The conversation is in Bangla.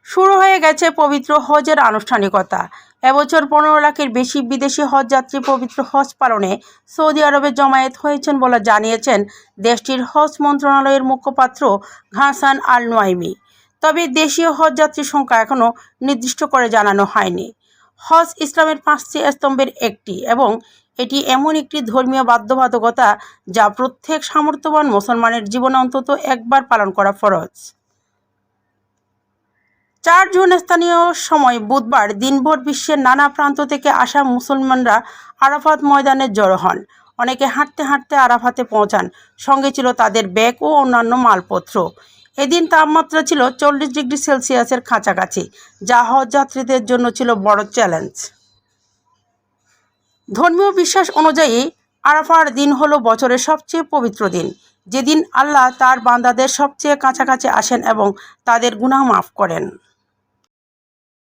শুরু হয়ে গেছে পবিত্র হজের আনুষ্ঠানিকতা। এবছর 15 লাখের বেশি বিদেশি হজযাত্রী পবিত্র হজ পালনে সৌদি আরবে জমায়েত হয়েছেন বলে জানিয়েছেন দেশটির হজ মন্ত্রণালয়ের মুখপাত্র ঘাসান আল নোয়াইমি। তবে দেশীয় হজযাত্রীর সংখ্যা এখনও নির্দিষ্ট করে জানানো হয়নি। হজ ইসলামের 5টি স্তম্ভের একটি এবং এটি এমন একটি ধর্মীয় বাধ্যবাধকতা যা প্রত্যেক সামর্থ্যবান মুসলমানের জীবনে অন্তত একবার পালন করা ফরজ। 4 জুন স্থানীয় সময় বুধবার দিনভর বিশ্বের নানা প্রান্ত থেকে আসা মুসলমানরা আরাফাত ময়দানে জড়ো হন। অনেকে হাঁটতে হাঁটতে আরাফাতে পৌঁছান, সঙ্গে ছিল তাদের ব্যাগ ও অন্যান্য মালপত্র। এদিন তাপমাত্রা ছিল 40 ডিগ্রি সেলসিয়াসের কাছাকাছি, যা হজযাত্রীদের জন্য ছিল বড় চ্যালেঞ্জ। ধর্মীয় বিশ্বাস অনুযায়ী আরাফার দিন হলো বছরের সবচেয়ে পবিত্র দিন, যেদিন আল্লাহ তার বান্দাদের সবচেয়ে কাছাকাছি আসেন এবং তাদের গুনাহ মাফ করেন।